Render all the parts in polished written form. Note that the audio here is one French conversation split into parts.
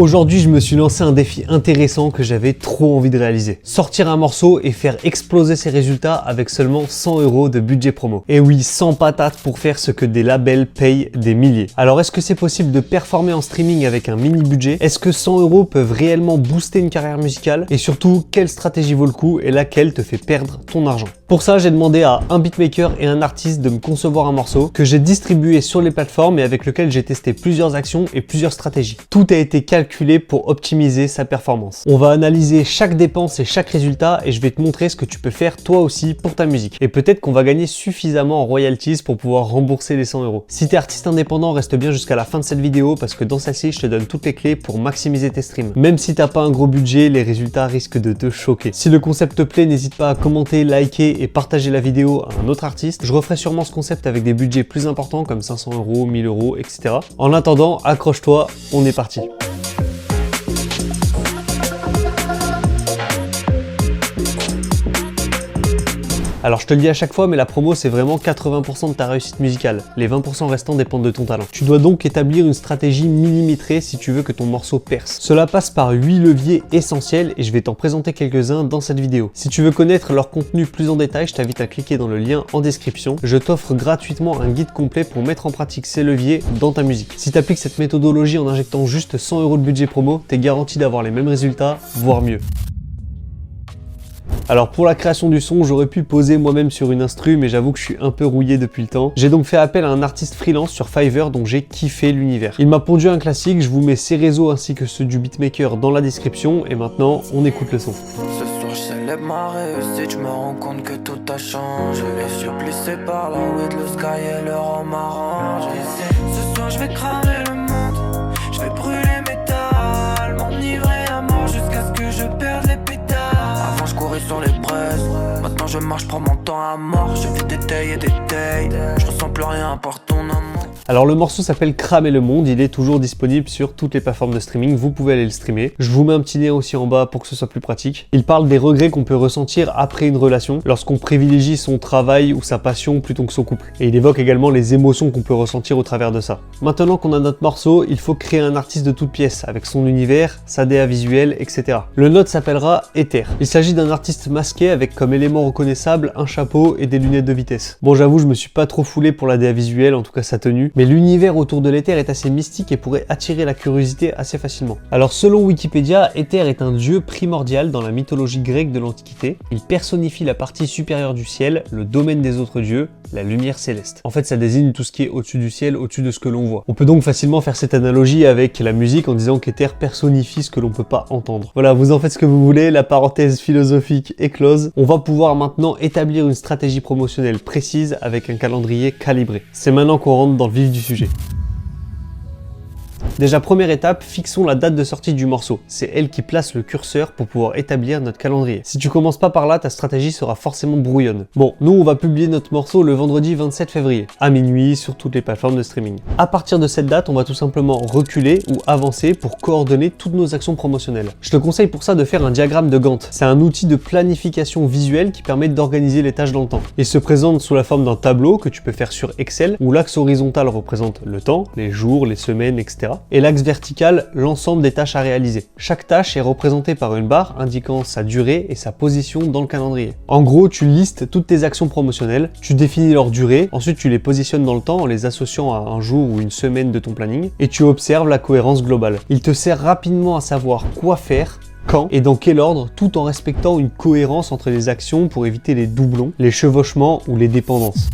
Aujourd'hui, je me suis lancé un défi intéressant que j'avais trop envie de réaliser. Sortir un morceau et faire exploser ses résultats avec seulement 100 € de budget promo. Et oui, 100 patates pour faire ce que des labels payent des milliers. Alors, est-ce que c'est possible de performer en streaming avec un mini budget? Est-ce que 100 € peuvent réellement booster une carrière musicale? Et surtout, quelle stratégie vaut le coup et laquelle te fait perdre ton argent? Pour ça, j'ai demandé à un beatmaker et un artiste de me concevoir un morceau que j'ai distribué sur les plateformes et avec lequel j'ai testé plusieurs actions et plusieurs stratégies. Tout a été calculé pour optimiser sa performance. On va analyser chaque dépense et chaque résultat et je vais te montrer ce que tu peux faire toi aussi pour ta musique. Et peut-être qu'on va gagner suffisamment en royalties pour pouvoir rembourser les 100 €. Si tu es artiste indépendant, reste bien jusqu'à la fin de cette vidéo parce que dans celle-ci, je te donne toutes les clés pour maximiser tes streams. Même si t'as pas un gros budget, les résultats risquent de te choquer. Si le concept te plaît, n'hésite pas à commenter, liker et partager la vidéo à un autre artiste. Je referai sûrement ce concept avec des budgets plus importants comme 500 €, 1000 €, etc. En attendant, accroche-toi, on est parti. Alors je te le dis à chaque fois, mais la promo c'est vraiment 80% de ta réussite musicale. Les 20% restants dépendent de ton talent. Tu dois donc établir une stratégie millimétrée si tu veux que ton morceau perce. Cela passe par 8 leviers essentiels et je vais t'en présenter quelques-uns dans cette vidéo. Si tu veux connaître leur contenu plus en détail, je t'invite à cliquer dans le lien en description. Je t'offre gratuitement un guide complet pour mettre en pratique ces leviers dans ta musique. Si tu appliques cette méthodologie en injectant juste 100 € de budget promo, t'es garanti d'avoir les mêmes résultats, voire mieux. Alors pour la création du son, j'aurais pu poser moi-même sur une instru, mais j'avoue que je suis un peu rouillé depuis le temps. J'ai donc fait appel à un artiste freelance sur Fiverr dont j'ai kiffé l'univers. Il m'a pondu un classique, je vous mets ses réseaux ainsi que ceux du beatmaker dans la description, et maintenant on écoute le son. Ce soir je célèbre ma réussite, je me rends compte que tout a changé. Les yeux plissés par la way de le sky et le rhum arrangé. Ce soir je vais cramer le monde, je vais brûler mes dalles, m'enivrer à mort jusqu'à ce que je perde les pétales. Avant je courais sur les braises, maintenant je marche, prends mon temps à mort. Je fais des tailles et des tailles, je ressens plus rien à part ton amour. Alors le morceau s'appelle Cramer le monde, il est toujours disponible sur toutes les plateformes de streaming, vous pouvez aller le streamer. Je vous mets un petit lien aussi en bas pour que ce soit plus pratique. Il parle des regrets qu'on peut ressentir après une relation, lorsqu'on privilégie son travail ou sa passion plutôt que son couple. Et il évoque également les émotions qu'on peut ressentir au travers de ça. Maintenant qu'on a notre morceau, il faut créer un artiste de toute pièce, avec son univers, sa DA visuelle, etc. Le node s'appellera Ether. Il s'agit d'un artiste masqué avec comme élément reconnaissable un chapeau et des lunettes de vitesse. Bon, j'avoue, je me suis pas trop foulé pour la DA visuelle, en tout cas sa tenue. Mais l'univers autour de l'Ether est assez mystique et pourrait attirer la curiosité assez facilement. Alors selon Wikipédia, Ether est un dieu primordial dans la mythologie grecque de l'Antiquité. Il personnifie la partie supérieure du ciel, le domaine des autres dieux, la lumière céleste. En fait, ça désigne tout ce qui est au-dessus du ciel, au-dessus de ce que l'on voit. On peut donc facilement faire cette analogie avec la musique en disant qu'Ether personnifie ce que l'on peut pas entendre. Voilà, vous en faites ce que vous voulez, la parenthèse philosophique est close. On va pouvoir maintenant établir une stratégie promotionnelle précise avec un calendrier calibré. C'est maintenant qu'on rentre dans le vif du sujet. Déjà, première étape, fixons la date de sortie du morceau. C'est elle qui place le curseur pour pouvoir établir notre calendrier. Si tu commences pas par là, ta stratégie sera forcément brouillonne. Bon, nous on va publier notre morceau le vendredi 27 février, à minuit sur toutes les plateformes de streaming. À partir de cette date, on va tout simplement reculer ou avancer pour coordonner toutes nos actions promotionnelles. Je te conseille pour ça de faire un diagramme de Gantt. C'est un outil de planification visuelle qui permet d'organiser les tâches dans le temps. Il se présente sous la forme d'un tableau que tu peux faire sur Excel, où l'axe horizontal représente le temps, les jours, les semaines, etc. Et l'axe vertical, l'ensemble des tâches à réaliser. Chaque tâche est représentée par une barre indiquant sa durée et sa position dans le calendrier. En gros, tu listes toutes tes actions promotionnelles, tu définis leur durée, ensuite tu les positionnes dans le temps en les associant à un jour ou une semaine de ton planning, et tu observes la cohérence globale. Il te sert rapidement à savoir quoi faire, quand et dans quel ordre, tout en respectant une cohérence entre les actions pour éviter les doublons, les chevauchements ou les dépendances.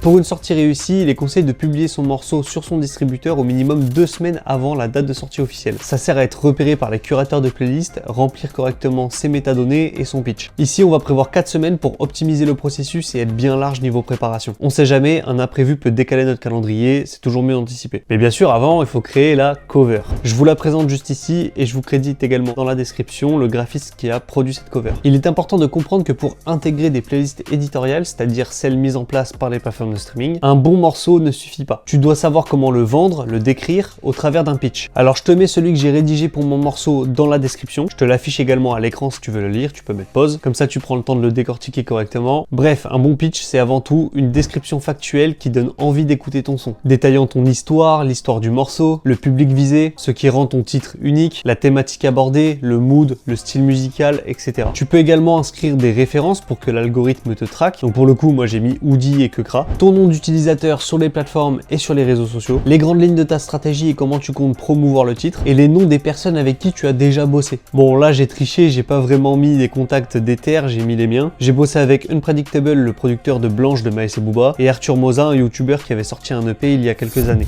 Pour une sortie réussie, il est conseillé de publier son morceau sur son distributeur au minimum 2 semaines avant la date de sortie officielle. Ça sert à être repéré par les curateurs de playlist, remplir correctement ses métadonnées et son pitch. Ici, on va prévoir 4 semaines pour optimiser le processus et être bien large niveau préparation. On sait jamais, un imprévu peut décaler notre calendrier, c'est toujours mieux d'anticiper. Mais bien sûr, avant, il faut créer la cover. Je vous la présente juste ici et je vous crédite également dans la description le graphiste qui a produit cette cover. Il est important de comprendre que pour intégrer des playlists éditoriales, c'est-à-dire celles mises en place par les plateformes de de streaming, un bon morceau ne suffit pas. Tu dois savoir comment le vendre, le décrire au travers d'un pitch. Alors je te mets celui que j'ai rédigé pour mon morceau dans la description. Je te l'affiche également à l'écran si tu veux le lire, tu peux mettre pause. Comme ça tu prends le temps de le décortiquer correctement. Bref, un bon pitch c'est avant tout une description factuelle qui donne envie d'écouter ton son. Détaillant ton histoire, l'histoire du morceau, le public visé, ce qui rend ton titre unique, la thématique abordée, le mood, le style musical, etc. Tu peux également inscrire des références pour que l'algorithme te traque. Donc pour le coup, moi j'ai mis Oudi et Kekra. Ton nom d'utilisateur sur les plateformes et sur les réseaux sociaux. Les grandes lignes de ta stratégie et comment tu comptes promouvoir le titre. Et les noms des personnes avec qui tu as déjà bossé. Bon là j'ai triché, j'ai pas vraiment mis des contacts d'Ether, j'ai mis les miens. J'ai bossé avec Unpredictable, le producteur de Blanche de Maës et Booba, et Arthur Moza, un youtubeur qui avait sorti un EP il y a quelques années.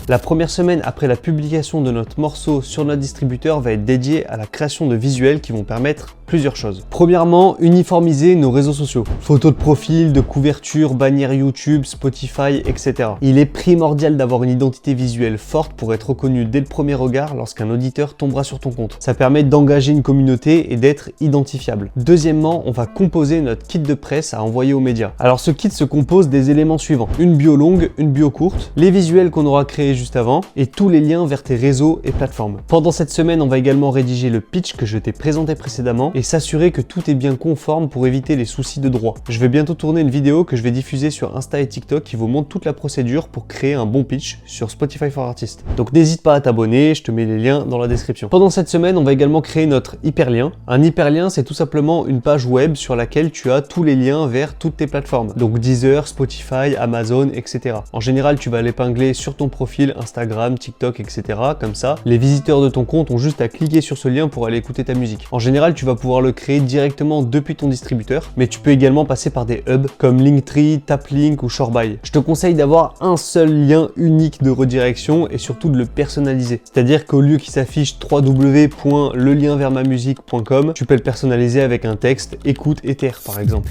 La première semaine après la publication de notre morceau sur notre distributeur va être dédiée à la création de visuels qui vont permettre plusieurs choses. Premièrement, uniformiser nos réseaux sociaux. Photos de profil, de couverture, bannières YouTube, Spotify, etc. Il est primordial d'avoir une identité visuelle forte pour être reconnu dès le premier regard lorsqu'un auditeur tombera sur ton compte. Ça permet d'engager une communauté et d'être identifiable. Deuxièmement, on va composer notre kit de presse à envoyer aux médias. Alors ce kit se compose des éléments suivants. Une bio longue, une bio courte, les visuels qu'on aura créés juste avant et tous les liens vers tes réseaux et plateformes. Pendant cette semaine, on va également rédiger le pitch que je t'ai présenté précédemment et s'assurer que tout est bien conforme pour éviter les soucis de droit. Je vais bientôt tourner une vidéo que je vais diffuser sur Insta et TikTok qui vous montre toute la procédure pour créer un bon pitch sur Spotify for Artists. Donc n'hésite pas à t'abonner, je te mets les liens dans la description. Pendant cette semaine, on va également créer notre hyperlien. Un hyperlien, c'est tout simplement une page web sur laquelle tu as tous les liens vers toutes tes plateformes. Donc Deezer, Spotify, Amazon, etc. En général, tu vas l'épingler sur ton profil Instagram, TikTok, etc. Comme ça, les visiteurs de ton compte ont juste à cliquer sur ce lien pour aller écouter ta musique. En général, tu vas pouvoir le créer directement depuis ton distributeur, mais tu peux également passer par des hubs comme Linktree, Taplink ou Shorebuy. Je te conseille d'avoir un seul lien unique de redirection et surtout de le personnaliser. C'est-à-dire qu'au lieu qu'il s'affiche www.lelienversmamusique.com, tu peux le personnaliser avec un texte écoute Ether par exemple.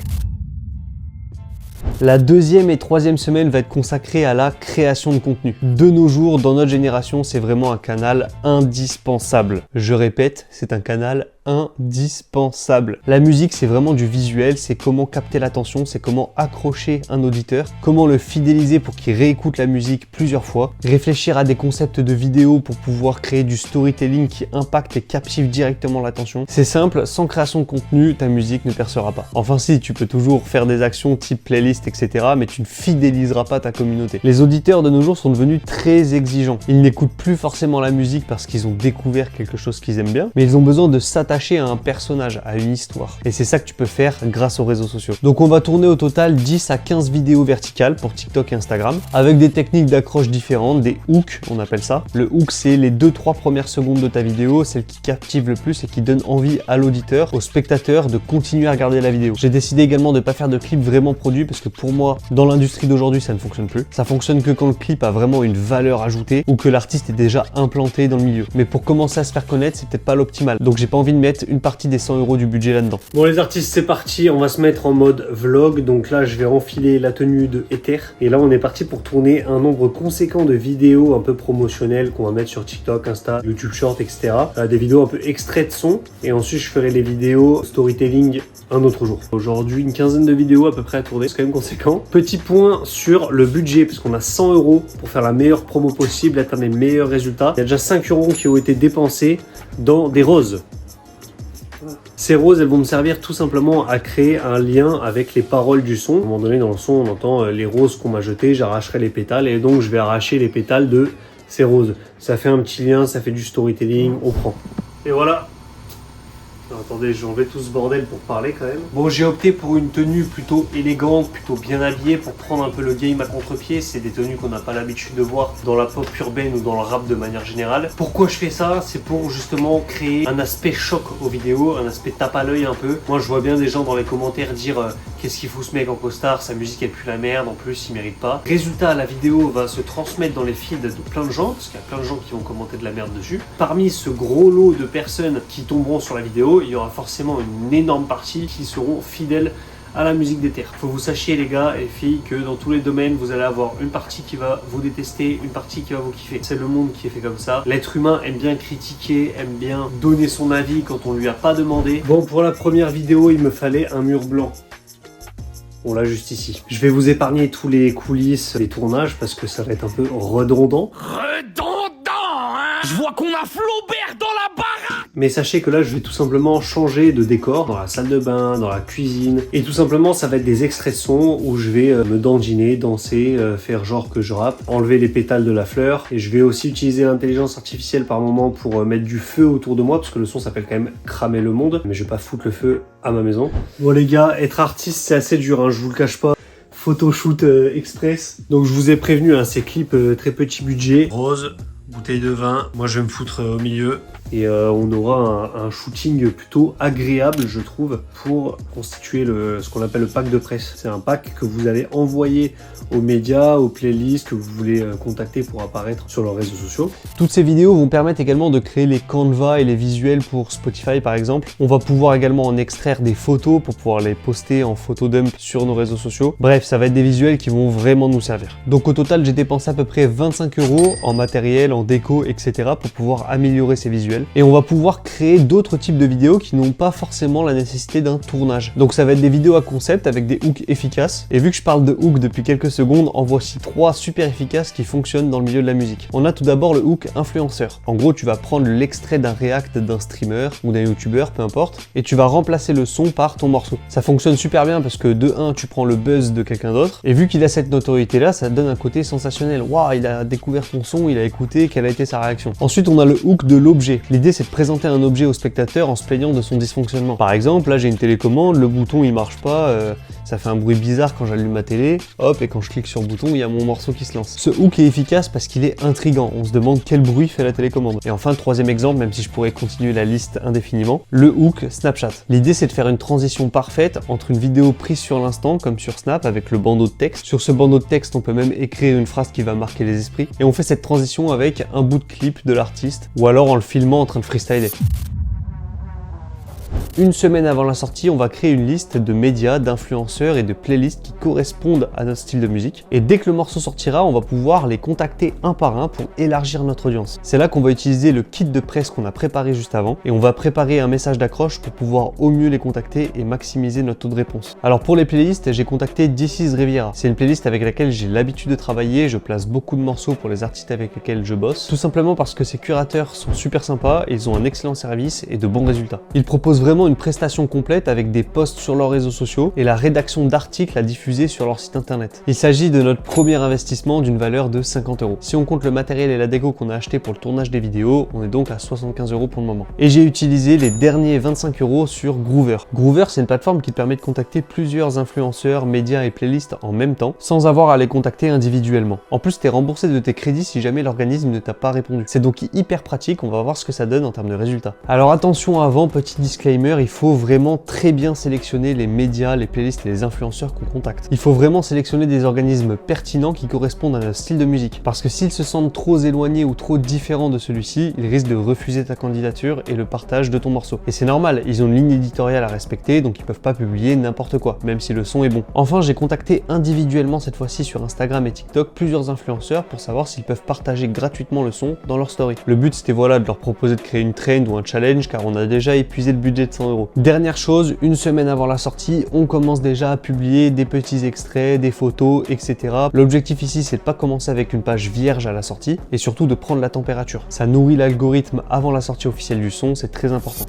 La deuxième et troisième semaine va être consacrée à la création de contenu. De nos jours, dans notre génération, c'est vraiment un canal indispensable. Je répète, c'est un canal indispensable. La musique, c'est vraiment du visuel, c'est comment capter l'attention, c'est comment accrocher un auditeur, comment le fidéliser pour qu'il réécoute la musique plusieurs fois, réfléchir à des concepts de vidéo pour pouvoir créer du storytelling qui impacte et captive directement l'attention. C'est simple, sans création de contenu, ta musique ne percera pas. Enfin si, tu peux toujours faire des actions type playlist, etc., mais tu ne fidéliseras pas ta communauté. Les auditeurs de nos jours sont devenus très exigeants. Ils n'écoutent plus forcément la musique parce qu'ils ont découvert quelque chose qu'ils aiment bien, mais ils ont besoin de s'attacher à un personnage, à une histoire. Et c'est ça que tu peux faire grâce aux réseaux sociaux. Donc on va tourner au total 10 à 15 vidéos verticales pour TikTok et Instagram, avec des techniques d'accroche différentes, des hooks, on appelle ça. Le hook, c'est les 2-3 premières secondes de ta vidéo, celle qui captive le plus et qui donne envie à l'auditeur, au spectateur de continuer à regarder la vidéo. J'ai décidé également de ne pas faire de clip vraiment produit parce que pour moi, dans l'industrie d'aujourd'hui, ça ne fonctionne plus. Ça fonctionne que quand le clip a vraiment une valeur ajoutée ou que l'artiste est déjà implanté dans le milieu. Mais pour commencer à se faire connaître, c'est peut-être pas l'optimal. Donc j'ai pas envie de mettre une partie des 100 € du budget là-dedans. Bon les artistes, c'est parti, on va se mettre en mode vlog. Donc là, je vais enfiler la tenue de Ether. Et là, on est parti pour tourner un nombre conséquent de vidéos un peu promotionnelles qu'on va mettre sur TikTok, Insta, YouTube Short, etc. Des vidéos un peu extraits de son. Et ensuite, je ferai les vidéos storytelling un autre jour. Aujourd'hui, une quinzaine de vidéos à peu près à tourner, c'est quand même conséquent. Petit point sur le budget, parce qu'on a 100 € pour faire la meilleure promo possible, atteindre les meilleurs résultats. Il y a déjà 5 € qui ont été dépensés dans des roses. Ces roses, elles vont me servir tout simplement à créer un lien avec les paroles du son. À un moment donné, dans le son, on entend les roses qu'on m'a jetées, j'arracherai les pétales et donc je vais arracher les pétales de ces roses. Ça fait un petit lien, ça fait du storytelling, on prend. Et voilà. Non, attendez, j'ai enlevé tout ce bordel pour parler quand même. Bon, j'ai opté pour une tenue plutôt élégante, plutôt bien habillée pour prendre un peu le game à contre-pied. C'est des tenues qu'on n'a pas l'habitude de voir dans la pop urbaine ou dans le rap de manière générale. Pourquoi je fais ça? C'est pour justement créer un aspect choc aux vidéos, un aspect tape à l'œil un peu. Moi, je vois bien des gens dans les commentaires dire qu'est-ce qu'il fout ce mec en costard, sa musique elle pue la merde, en plus il mérite pas. Résultat, la vidéo va se transmettre dans les feeds de plein de gens, parce qu'il y a plein de gens qui vont commenter de la merde dessus. Parmi ce gros lot de personnes qui tomberont sur la vidéo, il y aura forcément une énorme partie qui seront fidèles à la musique d'Ether. Faut que vous sachiez les gars et filles que dans tous les domaines vous allez avoir une partie qui va vous détester, une partie qui va vous kiffer. C'est le monde qui est fait comme ça. L'être humain aime bien critiquer, aime bien donner son avis quand on lui a pas demandé. Bon, pour la première vidéo il me fallait un mur blanc. On l'a juste ici. Je vais vous épargner tous les coulisses des tournages parce que ça va être un peu redondant. Je vois qu'on a Flaubert dans la baraque. Mais sachez que là, je vais tout simplement changer de décor dans la salle de bain, dans la cuisine. Et tout simplement, ça va être des extraits de sons où je vais me dandiner, danser, faire genre que je rappe, enlever les pétales de la fleur. Et je vais aussi utiliser l'intelligence artificielle par moment pour mettre du feu autour de moi, parce que le son s'appelle quand même Cramer le monde. Mais je vais pas foutre le feu à ma maison. Bon les gars, être artiste, c'est assez dur, hein, je vous le cache pas. Photoshoot express. Donc je vous ai prévenu, hein, ces clips très petit budget. Rose. Bouteille de vin, moi je vais me foutre au milieu et on aura un shooting plutôt agréable je trouve pour constituer ce qu'on appelle le pack de presse. C'est un pack que vous allez envoyer aux médias, aux playlists que vous voulez contacter pour apparaître sur leurs réseaux sociaux. Toutes ces vidéos vont permettre également de créer les canvas et les visuels pour Spotify par exemple. On va pouvoir également en extraire des photos pour pouvoir les poster en photo dump sur nos réseaux sociaux. Bref, ça va être des visuels qui vont vraiment nous servir. Donc au total, j'ai dépensé à peu près 25 € en matériel, en déco, etc. pour pouvoir améliorer ces visuels. Et on va pouvoir créer d'autres types de vidéos qui n'ont pas forcément la nécessité d'un tournage. Donc ça va être des vidéos à concept avec des hooks efficaces. Et vu que je parle de hooks depuis quelques secondes, en voici 3 super efficaces qui fonctionnent dans le milieu de la musique. On a tout d'abord le hook influenceur. En gros, tu vas prendre l'extrait d'un react d'un streamer ou d'un youtubeur, peu importe, et tu vas remplacer le son par ton morceau. Ça fonctionne super bien parce que de 1, tu prends le buzz de quelqu'un d'autre, et vu qu'il a cette notoriété là, ça donne un côté sensationnel. Waouh, il a découvert ton son, il a écouté, quelle a été sa réaction. Ensuite, on a le hook de l'objet. L'idée, c'est de présenter un objet au spectateur en se plaignant de son dysfonctionnement. Par exemple, là, j'ai une télécommande, le bouton il marche pas, ça fait un bruit bizarre quand j'allume ma télé, hop, et quand je clique sur le bouton, il y a mon morceau qui se lance. Ce hook est efficace parce qu'il est intriguant. On se demande quel bruit fait la télécommande. Et enfin, le troisième exemple, même si je pourrais continuer la liste indéfiniment, le hook Snapchat. L'idée, c'est de faire une transition parfaite entre une vidéo prise sur l'instant, comme sur Snap, avec le bandeau de texte. Sur ce bandeau de texte, on peut même écrire une phrase qui va marquer les esprits. Et on fait cette transition avec un bout de clip de l'artiste, ou alors en le filmant en train de freestyler. Une semaine avant la sortie, on va créer une liste de médias, d'influenceurs et de playlists qui correspondent à notre style de musique. Et dès que le morceau sortira, on va pouvoir les contacter un par un pour élargir notre audience. C'est là qu'on va utiliser le kit de presse qu'on a préparé juste avant et on va préparer un message d'accroche pour pouvoir au mieux les contacter et maximiser notre taux de réponse. Alors pour les playlists, j'ai contacté This is Riviera. C'est une playlist avec laquelle j'ai l'habitude de travailler, je place beaucoup de morceaux pour les artistes avec lesquels je bosse, tout simplement parce que ces curateurs sont super sympas, ils ont un excellent service et de bons résultats. Ils proposent vraiment une prestation complète avec des posts sur leurs réseaux sociaux et la rédaction d'articles à diffuser sur leur site internet. Il s'agit de notre premier investissement d'une valeur de 50 €. Si on compte le matériel et la déco qu'on a acheté pour le tournage des vidéos, on est donc à 75 € pour le moment. Et j'ai utilisé les derniers 25 € sur Groover. Groover, c'est une plateforme qui te permet de contacter plusieurs influenceurs, médias et playlists en même temps, sans avoir à les contacter individuellement. En plus, tu es remboursé de tes crédits si jamais l'organisme ne t'a pas répondu. C'est donc hyper pratique, on va voir ce que ça donne en termes de résultats. Alors attention avant, petit disclaimer, il faut vraiment très bien sélectionner les médias, les playlists et les influenceurs qu'on contacte. Il faut vraiment sélectionner des organismes pertinents qui correspondent à notre style de musique. Parce que s'ils se sentent trop éloignés ou trop différents de celui-ci, ils risquent de refuser ta candidature et le partage de ton morceau. Et c'est normal, ils ont une ligne éditoriale à respecter, donc ils peuvent pas publier n'importe quoi, même si le son est bon. Enfin, j'ai contacté individuellement cette fois-ci sur Instagram et TikTok plusieurs influenceurs pour savoir s'ils peuvent partager gratuitement le son dans leur story. Le but c'était voilà de leur proposer de créer une trend ou un challenge car on a déjà épuisé le budget de 100 €. Dernière chose, une semaine avant la sortie, on commence déjà à publier des petits extraits, des photos, etc. L'objectif ici, c'est de pas commencer avec une page vierge à la sortie et surtout de prendre la température. Ça nourrit l'algorithme avant la sortie officielle du son, c'est très important.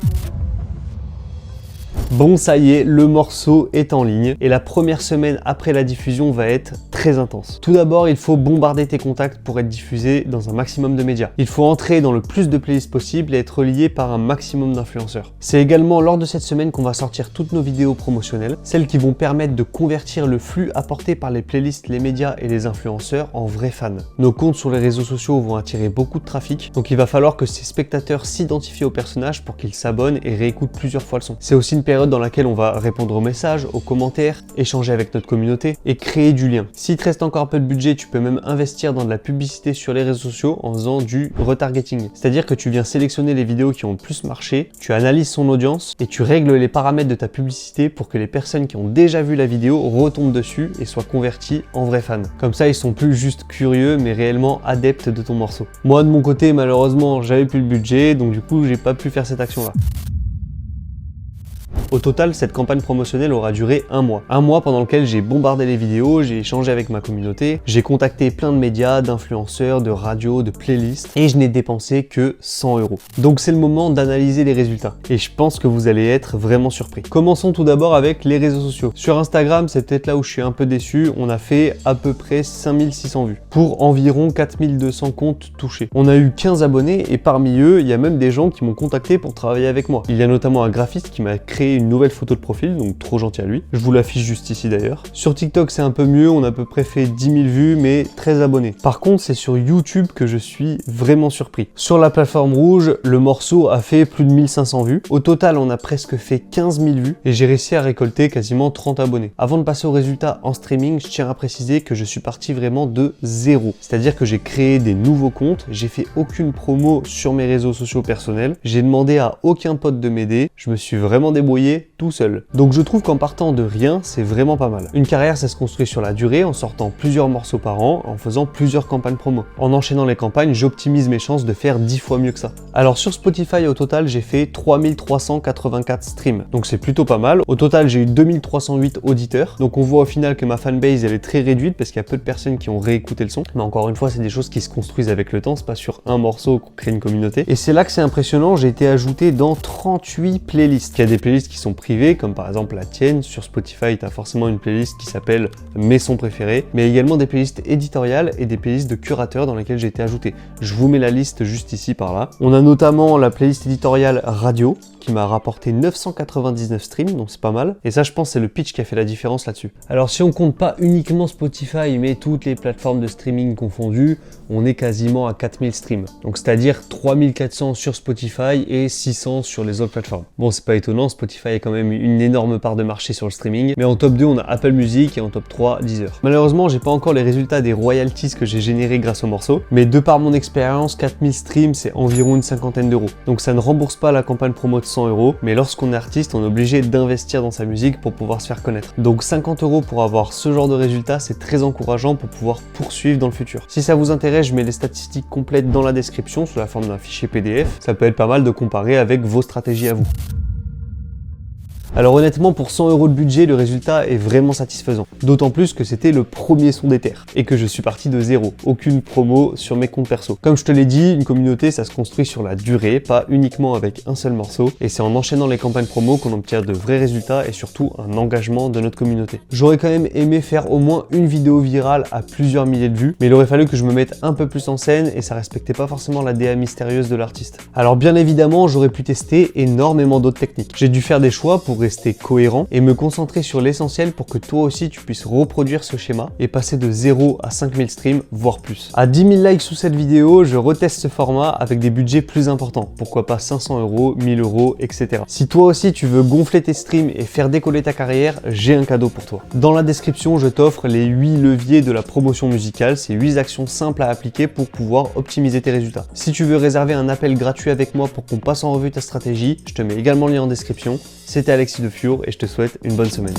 Bon, ça y est, le morceau est en ligne et la première semaine après la diffusion va être très intense. Tout d'abord, il faut bombarder tes contacts pour être diffusé dans un maximum de médias. Il faut entrer dans le plus de playlists possible et être relié par un maximum d'influenceurs. C'est également lors de cette semaine qu'on va sortir toutes nos vidéos promotionnelles, celles qui vont permettre de convertir le flux apporté par les playlists, les médias et les influenceurs en vrais fans. Nos comptes sur les réseaux sociaux vont attirer beaucoup de trafic, donc il va falloir que ces spectateurs s'identifient au personnage pour qu'ils s'abonnent et réécoutent plusieurs fois le son. C'est aussi une période dans laquelle on va répondre aux messages, aux commentaires, échanger avec notre communauté et créer du lien. S'il te reste encore un peu de budget, tu peux même investir dans de la publicité sur les réseaux sociaux en faisant du retargeting. C'est-à-dire que tu viens sélectionner les vidéos qui ont le plus marché, tu analyses son audience et tu règles les paramètres de ta publicité pour que les personnes qui ont déjà vu la vidéo retombent dessus et soient converties en vrais fans. Comme ça, ils sont plus juste curieux mais réellement adeptes de ton morceau. Moi de mon côté, malheureusement, j'avais plus le budget, donc du coup, j'ai pas pu faire cette action-là. Au total, cette campagne promotionnelle aura duré un mois. Un mois pendant lequel j'ai bombardé les vidéos, j'ai échangé avec ma communauté, j'ai contacté plein de médias, d'influenceurs, de radios, de playlists et je n'ai dépensé que 100 €. Donc c'est le moment d'analyser les résultats et je pense que vous allez être vraiment surpris. Commençons tout d'abord avec les réseaux sociaux. Sur Instagram, c'est peut-être là où je suis un peu déçu, on a fait à peu près 5600 vues pour environ 4200 comptes touchés. On a eu 15 abonnés et parmi eux, il y a même des gens qui m'ont contacté pour travailler avec moi. Il y a notamment un graphiste qui m'a créé une nouvelle photo de profil, donc trop gentil à lui. Je vous l'affiche juste ici d'ailleurs. Sur TikTok, c'est un peu mieux, on a à peu près fait 10 000 vues, mais 13 abonnés. Par contre, c'est sur YouTube que je suis vraiment surpris. Sur la plateforme rouge, le morceau a fait plus de 1500 vues. Au total, on a presque fait 15 000 vues et j'ai réussi à récolter quasiment 30 abonnés. Avant de passer aux résultats en streaming, je tiens à préciser que je suis parti vraiment de zéro. C'est-à-dire que j'ai créé des nouveaux comptes, j'ai fait aucune promo sur mes réseaux sociaux personnels, j'ai demandé à aucun pote de m'aider, je me suis vraiment débrouillé tout seul. Donc je trouve qu'en partant de rien, c'est vraiment pas mal. Une carrière, ça se construit sur la durée, en sortant plusieurs morceaux par an, en faisant plusieurs campagnes promo. En enchaînant les campagnes, j'optimise mes chances de faire 10 fois mieux que ça. Alors sur Spotify, au total, j'ai fait 3384 streams. Donc c'est plutôt pas mal. Au total, j'ai eu 2308 auditeurs. Donc on voit au final que ma fanbase, elle est très réduite parce qu'il y a peu de personnes qui ont réécouté le son. Mais encore une fois, c'est des choses qui se construisent avec le temps. C'est pas sur un morceau qu'on crée une communauté. Et c'est là que c'est impressionnant. J'ai été ajouté dans 38 playlists. Il y a des playlists qui sont privées, comme par exemple la tienne. Sur Spotify, tu as forcément une playlist qui s'appelle Mes sons préférés. Mais également des playlists éditoriales et des playlists de curateurs dans lesquelles j'ai été ajouté. Je vous mets la liste juste ici par là. On a notamment la playlist éditoriale radio qui m'a rapporté 999 streams, donc c'est pas mal. Et ça, je pense, c'est le pitch qui a fait la différence là-dessus. Alors si on compte pas uniquement Spotify, mais toutes les plateformes de streaming confondues, on est quasiment à 4000 streams. Donc c'est-à-dire 3400 sur Spotify et 600 sur les autres plateformes. Bon, c'est pas étonnant, Spotify a quand même une énorme part de marché sur le streaming. Mais en top 2, on a Apple Music et en top 3, Deezer. Malheureusement, j'ai pas encore les résultats des royalties que j'ai générés grâce au morceau. Mais de par mon expérience, 4000 streams, c'est environ une cinquantaine d'euros. Donc ça ne rembourse pas la campagne promo de 100 €, mais lorsqu'on est artiste, on est obligé d'investir dans sa musique pour pouvoir se faire connaître. Donc 50 € pour avoir ce genre de résultats, c'est très encourageant pour pouvoir poursuivre dans le futur. Si ça vous intéresse, je mets les statistiques complètes dans la description sous la forme d'un fichier PDF. Ça peut être pas mal de comparer avec vos stratégies à vous. Alors honnêtement, pour 100 € de budget, le résultat est vraiment satisfaisant. D'autant plus que c'était le premier son des terres et que je suis parti de zéro. Aucune promo sur mes comptes perso. Comme je te l'ai dit, une communauté, ça se construit sur la durée, pas uniquement avec un seul morceau. Et c'est en enchaînant les campagnes promo qu'on obtient de vrais résultats et surtout un engagement de notre communauté. J'aurais quand même aimé faire au moins une vidéo virale à plusieurs milliers de vues, mais il aurait fallu que je me mette un peu plus en scène et ça respectait pas forcément la DA mystérieuse de l'artiste. Alors bien évidemment, j'aurais pu tester énormément d'autres techniques. J'ai dû faire des choix pour rester cohérent et me concentrer sur l'essentiel pour que toi aussi tu puisses reproduire ce schéma et passer de 0 à 5000 streams, voire plus. À 10 000 likes sous cette vidéo, je reteste ce format avec des budgets plus importants. Pourquoi pas 500 €, 1000 €, etc. Si toi aussi tu veux gonfler tes streams et faire décoller ta carrière, j'ai un cadeau pour toi. Dans la description, je t'offre les 8 leviers de la promotion musicale. C'est 8 actions simples à appliquer pour pouvoir optimiser tes résultats. Si tu veux réserver un appel gratuit avec moi pour qu'on passe en revue ta stratégie, je te mets également le lien en description. C'était Alexis de Fiour et je te souhaite une bonne semaine.